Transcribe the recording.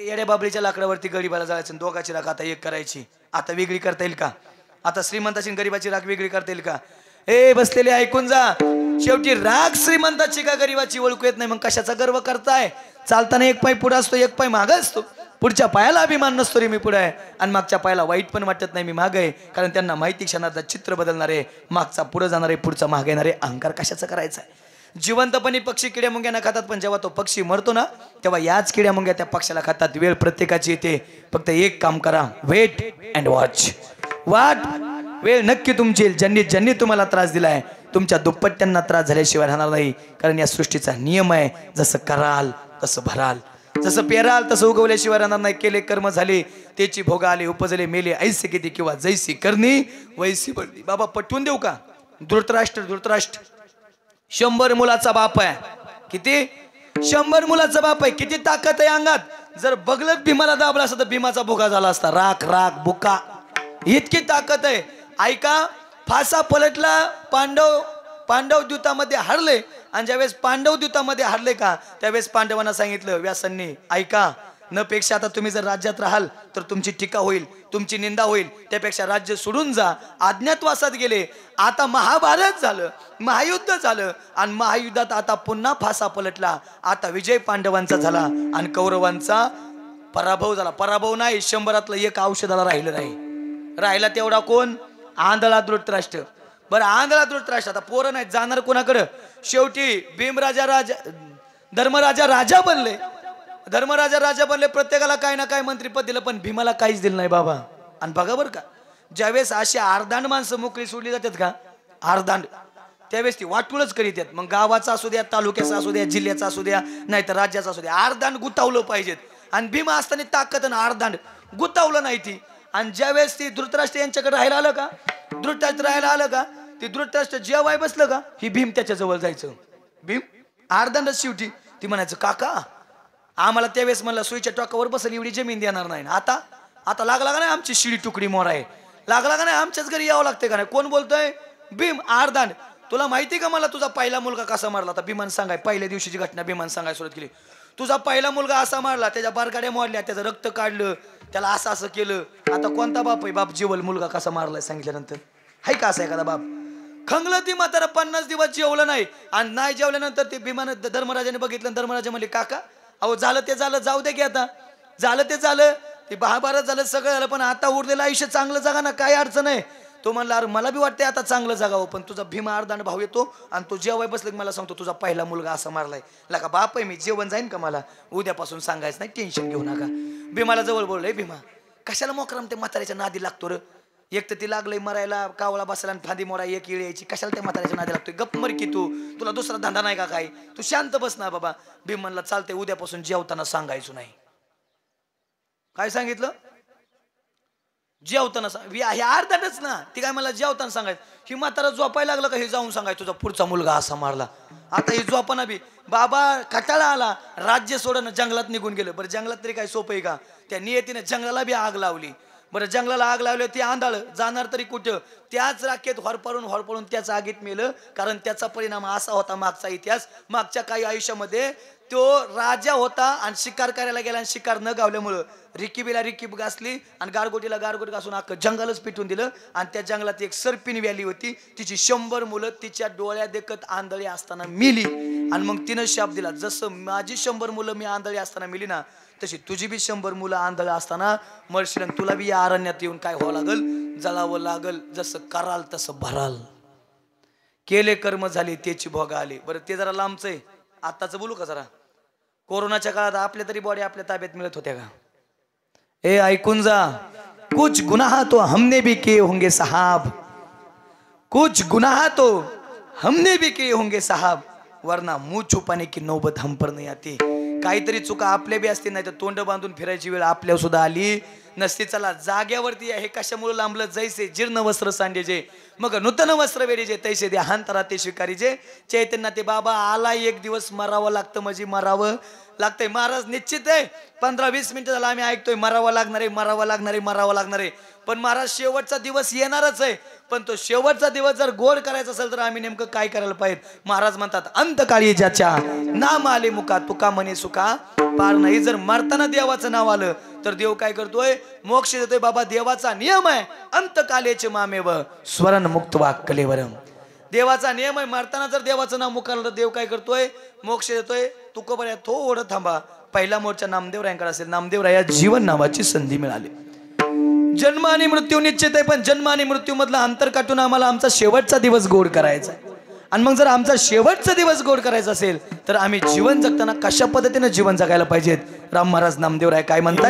येड्या बाबळीच्या लाकडावरती गरीबाला जायचं, दोघाची राख आता एक करायची. आता वेगळी करता येईल का? आता श्रीमंताची आणि गरीबाची राख वेगळी करता येईल का? ए बसलेले ऐकून जा, शेवटी राग श्रीमंताची का गरीबाची ओळखू येत नाही, मग कशाचा गर्व करताय? चालताना एक पाय पुढे असतो, एक पाय मागे असतो. पुढच्या पायाला अभिमान नसतो रे मी पुढे आहे, आणि मागच्या पायाला वाईट पण वाटत नाही मी मागे आहे, कारण त्यांना माहिती क्षणाचं चित्र बदलणार आहे. मागचा पुढे जाणार आहे, पुढचा मागे येणार आहे. अहंकार कशाचा करायचा आहे? जिवंतपणी पक्षी किड्या मुंग्यांना खातात, पण जेव्हा तो पक्षी मरतो ना, तेव्हा याच किड्या मुंग्या त्या पक्षाला खातात. वेळ प्रत्येकाची येते, फक्त एक काम करा, वेट अँड वॉच. वाट, वेळ नक्की तुमची येईल. ज्यांनी तुम्हाला त्रास दिलाय, तुमच्या दुप्पट त्यांना त्रास झाल्याशिवाय राहणार नाही, कारण या सृष्टीचा नियम आहे, जसं कराल तसं भराल, जसं पेराल तसं उगवल्याशिवाय राहणार नाही. केले कर्म झाले त्याची भोग आले, उपजले मेले ऐसे किती, किंवा जैसी करणी वैसी बळली. बाबा पटवून देऊ का? धृतराष्ट्र 100 मुलाचा बाप आहे. किती? 100 मुलाचा बाप आहे. किती ताकद आहे अंगात. जर बगलत भीमाला दाबला असता तर भीमाचा भोगा झाला असता. राख राख बुका, इतकी ताकद आहे. ऐका, फासा पलटला, पांडव द्यूतामध्ये हरले, आणि ज्यावेळेस पांडव द्यूतामध्ये हरले का, त्यावेळेस पांडवांना सांगितलं व्यासांनी, ऐका, न पेक्षा आता तुम्ही जर राज्यात राहाल तर तुमची टीका होईल, तुमची निंदा होईल, त्यापेक्षा राज्य सोडून जा. अज्ञातवासात गेले. आता महाभारत झालं, महायुद्ध झालं, आणि महायुद्धात आता पुन्हा फासा पलटला. आता विजय पांडवांचा झाला आणि कौरवांचा पराभव झाला. पराभव नाही, 100तलं एक औषधाला राहिलं नाही. राहिला तेवढा कोण? आंधळा धृतराष्ट्र. बरं, आंधळा धृतराष्ट्र आता पोरं नाही जाणार कोणाकडं? शेवटी धर्मराजा राजा बनले. प्रत्येकाला काय ना काय मंत्रीपद दिलं, पण भीमाला काहीच दिलं नाही बाबा. आणि बघा बरं का, ज्यावेळेस अशी अर्धांड माणसं मोकळी सोडली जातात का, अर्धांड, त्यावेळेस ती वाटूळच करीत आहेत. मग गावाचा असू द्या, तालुक्याचा असू द्या, जिल्ह्याचा असू द्या, नाही तर राज्याचा असू द्या, अर्धांड गुतावलं पाहिजेत. आणि भीमा असताना ताकद आणि अर्धांड गुतावलं नाही ती. आणि ज्यावेळेस ती धृतराष्ट्र यांच्याकडे राहायला आलं का, ती धृतराष्ट्र जेवाय बसलं का, ही भीम त्याच्या जवळ जायचं. भीम अर्धांडच शेवटी. ती म्हणायचं, काका आम्हाला त्यावेळेस म्हणलं सुईच्या टोकावर बसल एवढी जमीन देणार नाही. आता लागला का नाही आमची शिडी तुकडी मोराय, लागला का नाही आमच्याच घरी यावं लागते का नाही? कोण बोलतोय? भीम अर्धांड. तुला माहिती का मला तुझा पहिला मुलगा कसा मारला? आता भीमान सांगाय, पहिल्या दिवशीची घटना भीमान सांगाय सुरुवात केली. तुझा पहिला मुलगा असा मारला, त्याच्या बारगाड्या मोडल्या, त्याचं रक्त काढलं, त्याला असं केलं. आता कोणता बाप आहे? बाप जेवल मुलगा कसा मारलाय सांगितल्यानंतर? हाय का असं एखादा बाप? खंगलं ती म्हातारा 50 दिवस जेवलं नाही. आणि नाही जेवल्यानंतर ते भीमानं धर्मराजाने बघितलं. धर्मराजा म्हणले, काका अहो झालं ते झालं, जाऊ दे की, आता झालं ते झालं, ते महाभारत झालं, सगळं झालं, पण आता उरलेलं आयुष्य चांगलं जगा ना, काय अडचण आहे? तो म्हणला, अरे मला बी वाटतंय आता चांगलं जगावं, पण तुझा भीमा अर्धांड भाऊ येतो आणि तो जेवाय बसलं की मला सांगतो तुझा पहिला मुलगा असा मारलाय. लका बाप आहे मी, जेवण जाईन का मला? उद्यापासून सांगायचं नाही, टेन्शन घेऊ नका. भीमाला जवळ बोलले, भीमा कशाला मोकराम ते म्हाताऱ्याच्या नादी लागतो रे? एक तर ती लागलंय मरायला, कावळा बसला आणि फांदी मोरा एक येळ यायची, कशाला त्या म्हाताऱ्याच्या नादी लागतोय? गप्प मर की तू, तुला दुसरा धंदा नाही का काय? तू शांत बस ना बाबा. भीम म्हणला, चालतंय, उद्यापासून जेवताना सांगायचं नाही. काय सांगितलं? जेवताना हे अर्धाच ना. ती काय मला जेवताना सांगायचं? ही म्हातारा झोपायला लागलं का हे जाऊन सांगायचं तुझा पुढचा मुलगा असा मारला. आता ही झोपाना बी बाबा कटाळा आला, राज्य सोडणं, जंगलात निघून गेलं. बरं जंगलात तरी काय सोपं आहे का? त्या नियतीने जंगलाला बी आग लावली. बरं जंगलाला आग लावली, ते आंधळ जाणार तरी कुठं? त्याच राखेत होरपळून त्याच आगीत मेलं. कारण त्याचा परिणाम असा होता, मागचा इतिहास, मागच्या काही आयुष्यामध्ये तो राजा होता आणि शिकार करायला गेला, आणि शिकार न गावल्यामुळं रिकीबीला रिकीब घासली आणि गारगोटीला गारगोटी घासून अख्खं जंगलच पिटून दिलं. आणि त्या जंगलात एक सर्पिन व्याली होती, तिची 100 मुलं तिच्या डोळ्या देखत आंधळी असताना मिली. आणि मग तिनं शाप दिला, जसं माझी 100 मुलं मी आंधळी असताना मिली ना, तशी तुझी बी 100 मुलं आंधळ असताना मरशील. तुला बी या अरण्यात येऊन काय व्हावं लागल? जळावं लागल. जसं कराल तसं भराल. केले कर्म झाले त्याची भोग आले. बरं ते जरा लांबच आहे, आत्ताच बोलू का जरा? कोरोनाच्या काळात आपल्या तरी बॉडी आपल्या ताब्यात मिळत होत्या का? ए ऐकून जा, कुछ गुनाह तो हमने भी किए होंगे साहब, कुछ गुनाह तो हमने भी किए होंगे साहब, वरना मुंह छुपाने की नौबत हम पर नहीं आती. काहीतरी चुका आपल्या बी असते, नाही तर तोंड बांधून फिरायची वेळ आपल्या सुद्धा आली नसती. चला जाग्यावरती हे कशामुळे लांबलं? जैसे जीर्ण वस्त्र सांडेजे मग नूतन वस्त्र वेडीजे, तैसे दे हांतरा ते स्वीकारीजे. चैतन्य ते बाबा आला, एक दिवस मरावं लागतं म्हणजे मरावं लागतंय. महाराज निश्चित आहे 15-20 मिनिटं झाला आम्ही ऐकतोय मरावा लागणार आहे, मरावा लागणार आहे, मरावा लागणार आहे. पण महाराज शेवटचा दिवस येणारच आहे. पण तो शेवटचा दिवस जर गोड करायचा असेल तर आम्ही नेमकं काय करायला पाहिजे. महाराज म्हणतात अंतकाळी ज्याच्या नाम आले मुका तुका म्हणे सुका पार नाही. जर मरताना देवाचं नाव आलं तर देव काय करतोय, मोक्ष देतोय. बाबा देवाचा नियम आहे अंतकालेचे मामेव स्वरण मुक्त कलेवरम. देवाचा नियम आहे मरताना जर देवाचं नाव मुखालं तर देव काय करतोय, मोक्ष देतोय. तुको बऱ्या थोडं थांबा. पहिला मोर्चा नामदेव रायांकडे असेल. नामदेव राया जीवन नावाची संधी मिळाली. जन्म आणि मृत्यू निश्चित आहे पण जन्म आणि मृत्यू मधला अंतर काटून आम्हाला आमचा शेवटचा दिवस गोड करायचा आहे. आणि मग जर आमचा शेवटचा दिवस गोड करायचा असेल तर आम्ही जीवन जगताना कशा पद्धतीने जीवन जगायला पाहिजेत. राम महाराज नामदेव राय काय म्हणतात.